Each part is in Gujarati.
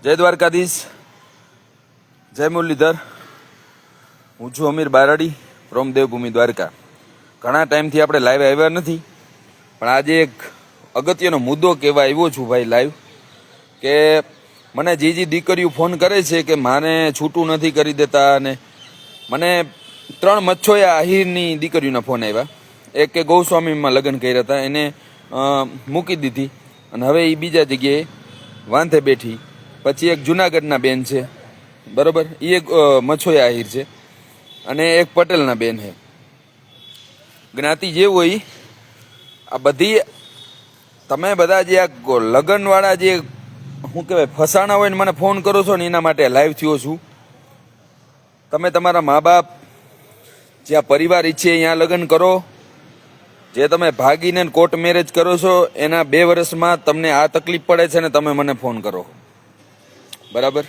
જય દ્વારકાધીશ, જય મુરલીધર. હું છું અમીર બારાડી ફ્રોમ દેવભૂમિ દ્વારકા. ઘણા ટાઈમથી આપણે લાઈવ આવ્યા નથી, પણ આજે એક અગત્યનો મુદ્દો કહેવા આવ્યો છું ભાઈ લાઈવ. કે મને જે દીકરીઓ ફોન કરે છે કે માને છૂટું નથી કરી દેતા, અને મને 3 મચ્છોયા આહિરની દીકરીઓના ફોન આવ્યા. એક કે ગૌસ્વામીમાં લગ્ન કર્યા હતા, એને મૂકી દીધી અને હવે એ બીજા જગ્યાએ વાંધે બેઠી. પછી એક જુનાગઢના બેન છે, બરાબર, એ એક મચ્છોયા આહિર છે, અને એક પટેલના બેન છે. જ્ઞાતિ જે હોય આ બધી, તમે બધા જે આ લગ્નવાળા જે શું કહેવાય ફસાણા હોય ને મને ફોન કરો છો ને, એના માટે લાઈવ થયો છું. તમે તમારા મા બાપ જ્યાં પરિવાર ઈચ્છે ત્યાં લગ્ન કરો. જે તમે ભાગીને કોર્ટ મેરેજ કરો છો એના 2 વર્ષમાં તમને આ તકલીફ પડે છે ને તમે મને ફોન કરો, બરાબર.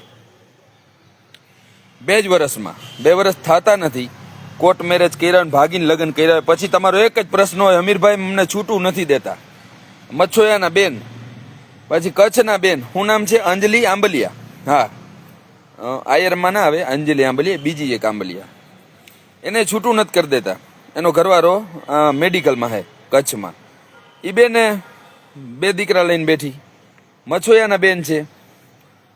2 જ વર્ષમાં, 2 વર્ષ થતા નથી, કોર્ટ મેરેજ કર્યા ને ભાગીને લગ્ન કર્યા. પછી તમારો એક જ પ્રશ્ન હોય, અમીરભાઈ અમને છૂટું નથી દેતા. મચ્છોયાના બેન, પછી કચ્છના બેન, શું નામ છે, અંજલિ આંબલિયા. હા, આયરમાં ના આવે, અંજલિ આંબલિયા, બીજી એક આંબલિયા. એને છૂટું નથી કરી દેતા. એનો ઘરવાળો મેડિકલમાં હે કચ્છમાં. એ બેને 2 દીકરા લઈને બેઠી. મચ્છોયાના બેન છે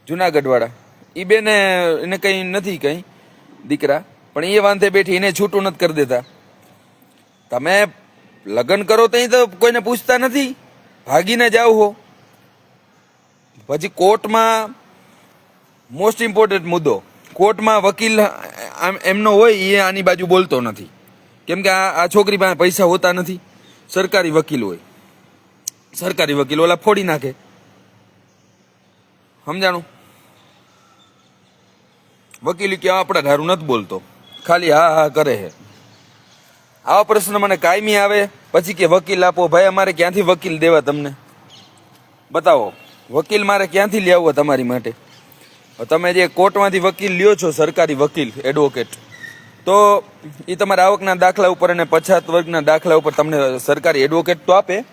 જુનાગઢવાળા. એ બેને એને કંઈ નથી કંઈ દીકરા, પણ એ વાંધે બેઠી, એને છૂટું નથી કરી દેતા. તમે લગ્ન કરો ત્યાં તો કોઈને પૂછતા નથી, ભાગીને જાઓ હો. પછી કોર્ટમાં મોસ્ટ ઇમ્પોર્ટન્ટ મુદ્દો, કોર્ટમાં વકીલ એમનો હોય, એ આની બાજુ બોલતો નથી. કેમ કે આ છોકરી પાસે પૈસા હોતા નથી. સરકારી વકીલ હોય, સરકારી વકીલ ઓલા ફોડી નાખે. સમજાણું? વકીલી કે આપણે ધારું નથી બોલતો, ખાલી હા હા કરે છે. આવા પ્રશ્ન મને કાયમી આવે. પછી કે વકીલ આપો. ભાઈ અમારે ક્યાંથી વકીલ દેવા તમને? બતાવો, વકીલ મારે ક્યાંથી લેવો તમારી માટે? તમે જે કોર્ટમાંથી વકીલ લ્યો છો, સરકારી વકીલ એડવોકેટ, તો એ તમારા આવકના દાખલા ઉપર અને પછાત વર્ગના દાખલા ઉપર તમને સરકારી એડવોકેટ તો આપે,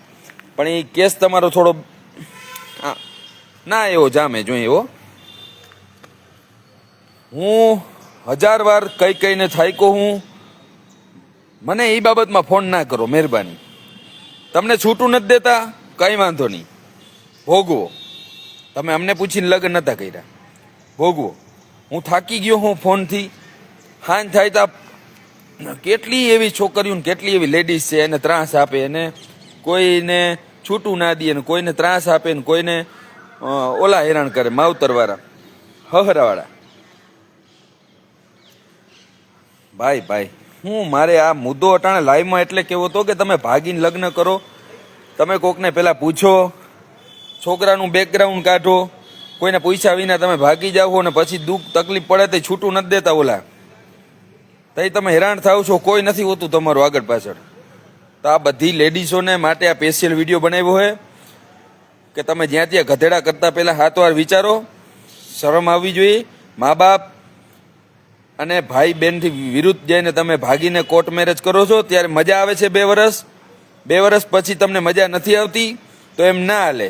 પણ એ કેસ તમારો થોડો ના એવો જામે જોઈએ એવો. હું 1000 વાર કઈને થાયકો હું. મને એ બાબતમાં ફોન ના કરો મહેરબાની. તમને છૂટું નથી દેતા, કંઈ વાંધો નહીં, ભોગવો. તમે અમને પૂછીને લગ્ન નતા કર્યા, ભોગવો. હું થાકી ગયો હું ફોનથી. હાન થાય તો કેટલી એવી છોકરીઓ ને કેટલી એવી લેડીઝ છે, એને ત્રાસ આપે, એને કોઈને છૂટું ના દે, ને કોઈને ત્રાસ આપે, ને કોઈને ઓલા હેરાન કરે, માવતરવાળા, હહરાવાળા. ભાઈ હું મારે આ મુદ્દો અટાણે લાઈવમાં એટલે કેવો હતો કે તમે ભાગીને લગ્ન કરો. તમે કોકને પહેલાં પૂછો, છોકરાનું બેકગ્રાઉન્ડ કાઢો. કોઈને પૂછ્યા વિના તમે ભાગી જાઓ ને પછી દુઃખ તકલીફ પડે તો છૂટું નથી દેતા ઓલા, તઈ તમે હેરાન થાવ છો. કોઈ નથી હોતું તમારું આગળ પાછળ. તો આ બધી લેડીઝોને માટે આ સ્પેશિયલ વિડીયો બનાવ્યો છે કે તમે જ્યાં ત્યાં ગધેડા કરતા પહેલાં 7 વાર વિચારો. શરમ આવવી જોઈએ. મા બાપ અને ભાઈ બહેનથી વિરુદ્ધ જઈને તમે ભાગીને કોર્ટ મેરેજ કરો છો ત્યારે મજા આવે છે 2 વર્ષ. 2 વર્ષ પછી તમને મજા નથી આવતી તો એમ ના હાલે.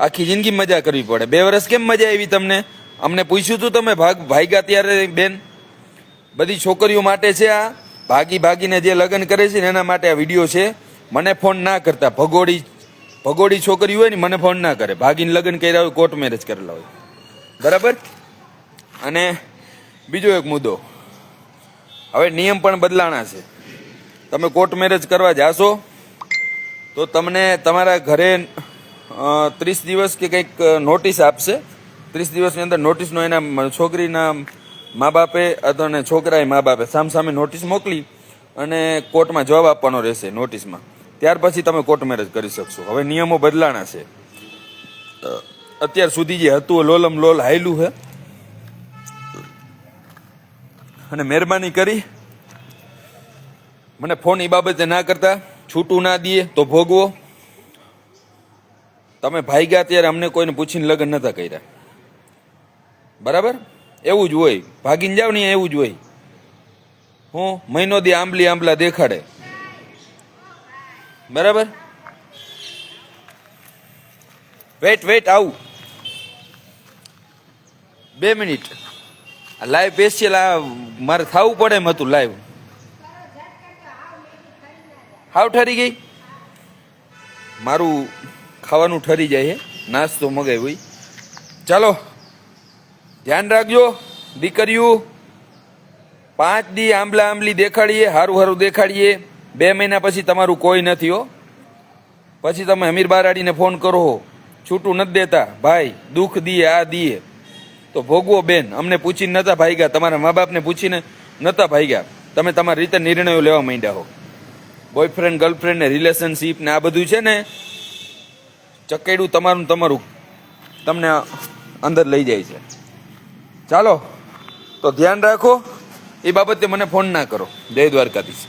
આખી જિંદગી મજા કરવી પડે. 2 વર્ષ કેમ મજા આવી તમને? અમને પૂછ્યું હતું તમે ભાગ્યા ત્યારે બેન? બધી છોકરીઓ માટે છે આ. ભાગીને જે લગ્ન કરે છે ને એના માટે આ વિડીયો છે. મને ફોન ના કરતા. ભગોડી છોકરી હોય ને મને ફોન ના કરે. ભાગીને લગ્ન કર્યા હોય, કોર્ટ મેરેજ કરેલા હોય, બરાબર. અને બીજો એક મુદ્દો, હવે નિયમ પણ બદલાણા છે. તમે કોર્ટ મેરેજ કરવા જાશો તો તમને તમારા ઘરે 30 દિવસ કે કંઈક નોટિસ આપશે. 30 દિવસની અંદર નોટિસનો એના છોકરીના મા બાપે અને છોકરાએ મા બાપે સામે નોટિસ મોકલી અને કોર્ટમાં જવાબ આપવાનો રહેશે નોટિસમાં. ત્યાર પછી તમે કોર્ટ મેરેજ કરી શકશો. હવે નિયમો બદલાણા છે. અત્યાર સુધી જે હતું લોલમ લોલ હાયલું છે. અને મહેરબાની કરી મને ફોન એ બાબતે ના કરતા. છૂટું ના દઈએ તો ભોગવો. તમે ભાગ્યા ત્યારે અમને કોઈને પૂછીને લગ્ન નતા કર્યા, બરાબર. એવું જ હોય, ભાગીને જાવ ને એવું જ હોય. હું મહિનો દી આંબલા દેખાડે, બરાબર. વેટ આવું. 2 મિનિટ લાઈવ સ્પેશિયલ આ મારે થવું પડે એમ હતું લાઈવ. હાવ ઠરી ગઈ. મારું ખાવાનું ઠરી જાય છે, નાસ્તો મગાવી હોય. ચાલો ધ્યાન રાખજો દીકરીઓ. 5 દી આંબલા આંબલી દેખાડીએ, હારું હારું દેખાડીએ. 2 મહિના પછી તમારું કોઈ નથી હો. પછી તમે અમીર બારાડીને ફોન કરો, છૂટું નથી દેતા ભાઈ, દુઃખ દીએ આ દીએ તો ભોગવો બેન. અમને પૂછીને નતા ભાગ્યા, તમારા મા બાપને પૂછીને નતા ભાગ્યા. તમે તમારી રીતે નિર્ણયો લેવા માંડ્યા હો. બોયફ્રેન્ડ ગર્લફ્રેન્ડ ને રિલેશનશીપ ને આ બધું છે ને ચકેડું તમારું તમારું તમને અંદર લઈ જાય છે. ચાલો તો ધ્યાન રાખો, એ બાબતે મને ફોન ના કરો. જય દ્વારકાધીશ.